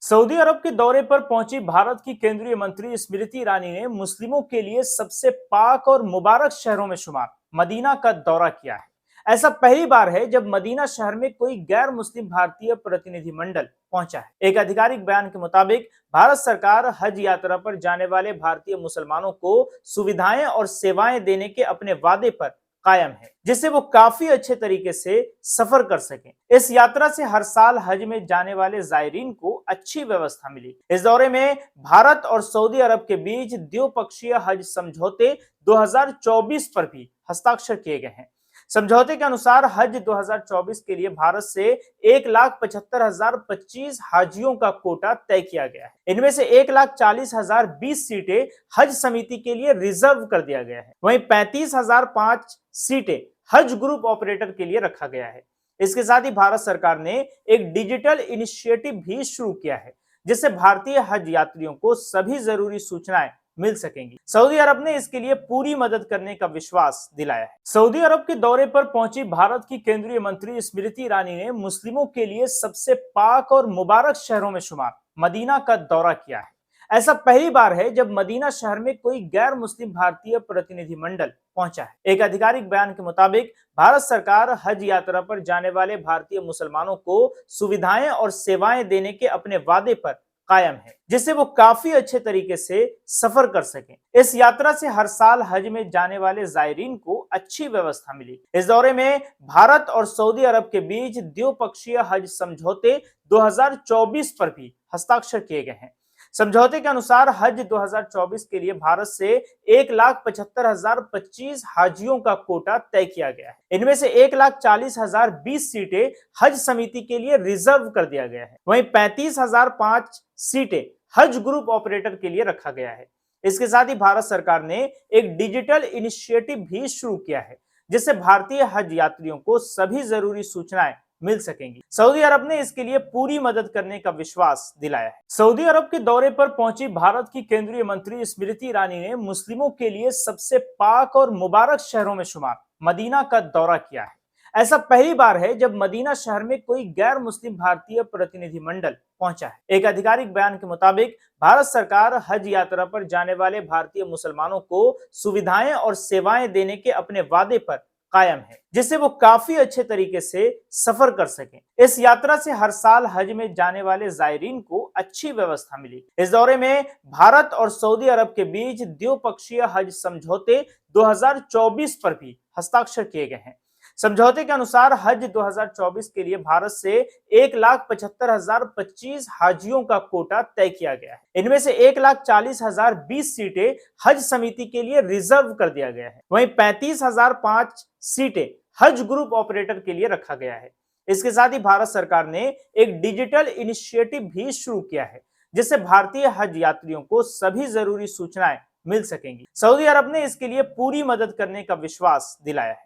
Saudi अरब के दौरे पर पहुंची भारत की केंद्रीय मंत्री स्मृति ईरानी ने मुस्लिमों के लिए सबसे पाक और मुबारक शहरों में शुमार मदीना का दौरा किया है। ऐसा पहली बार है जब मदीना शहर में कोई गैर मुस्लिम भारतीय प्रतिनिधिमंडल पहुंचा है। एक आधिकारिक बयान के मुताबिक भारत सरकार हज यात्रा पर जाने वाले भारतीय मुसलमानों को सुविधाएं और सेवाएं देने के अपने वादे पर कायम है, जिससे वो काफी अच्छे तरीके से सफर कर सकें। इस यात्रा से हर साल हज में जाने वाले जायरीन को अच्छी व्यवस्था मिली। इस दौरे में भारत और सऊदी अरब के बीच द्विपक्षीय हज समझौते 2024 पर भी हस्ताक्षर किए गए हैं। समझौते के अनुसार हज 2024 के लिए भारत से 1,75,025 हाजियों का कोटा तय किया गया है। इनमें से 1,40,020 सीटें हज समिति के लिए रिजर्व कर दिया गया है। वहीं 35,005 सीटें हज ग्रुप ऑपरेटर के लिए रखा गया है। इसके साथ ही भारत सरकार ने एक डिजिटल इनिशिएटिव भी शुरू किया है, जिससे भारतीय हज यात्रियों को सभी जरूरी सूचनाएं मिल सकेंगी। सऊदी अरब ने इसके लिए पूरी मदद करने का विश्वास दिलाया है। सऊदी अरब के दौरे पर पहुंची भारत की केंद्रीय मंत्री स्मृति ईरानी ने मुस्लिमों के लिए सबसे पाक और मुबारक शहरों में शुमार मदीना का दौरा किया है। ऐसा पहली बार है जब मदीना शहर में कोई गैर मुस्लिम भारतीय प्रतिनिधिमंडल पहुंचा है। एक आधिकारिक बयान के मुताबिक भारत सरकार हज यात्रा पर जाने वाले भारतीय मुसलमानों को सुविधाएं और सेवाएं देने के अपने वादे पर कायम है, जिससे वो काफी अच्छे तरीके से सफर कर सकें। इस यात्रा से हर साल हज में जाने वाले जायरीन को अच्छी व्यवस्था मिली। इस दौरे में भारत और सऊदी अरब के बीच द्विपक्षीय हज समझौते 2024 पर भी हस्ताक्षर किए गए हैं। समझौते के अनुसार हज 2024 के लिए भारत से 1,75,025 हाजियों का कोटा तय किया गया है। इनमें से 1,40,020 सीटें हज समिति के लिए रिजर्व कर दिया गया है। वहीं 35,005 सीटें हज ग्रुप ऑपरेटर के लिए रखा गया है। इसके साथ ही भारत सरकार ने एक डिजिटल इनिशिएटिव भी शुरू किया है, जिससे भारतीय हज यात्रियों को सभी जरूरी सूचनाएं मिल सकेंगी। सऊदी अरब ने इसके लिए पूरी मदद करने का विश्वास दिलाया है। सऊदी अरब के दौरे पर पहुंची भारत की केंद्रीय मंत्री स्मृति ईरानी ने मुस्लिमों के लिए सबसे पाक और मुबारक शहरों में शुमार मदीना का दौरा किया है। ऐसा पहली बार है जब मदीना शहर में कोई गैर मुस्लिम भारतीय प्रतिनिधिमंडल पहुंचा है। एक आधिकारिक बयान के मुताबिक भारत सरकार हज यात्रा पर जाने वाले भारतीय मुसलमानों को सुविधाएं और सेवाएं देने के अपने वादे पर कायम है, जिससे वो काफी अच्छे तरीके से सफर कर सकें। इस यात्रा से हर साल हज में जाने वाले जायरीन को अच्छी व्यवस्था मिली। इस दौरे में भारत और सऊदी अरब के बीच द्विपक्षीय हज समझौते 2024 पर भी हस्ताक्षर किए गए हैं। समझौते के अनुसार हज 2024 के लिए भारत से 1,75,025 हाजियों का कोटा तय किया गया है। इनमें से 1,40,020 सीटें हज समिति के लिए रिजर्व कर दिया गया है। वहीं 35,005 सीटें हज ग्रुप ऑपरेटर के लिए रखा गया है। इसके साथ ही भारत सरकार ने एक डिजिटल इनिशिएटिव भी शुरू किया है, जिससे भारतीय हज यात्रियों को सभी जरूरी सूचनाएं मिल सकेंगी। सऊदी अरब ने इसके लिए पूरी मदद करने का विश्वास दिलाया है।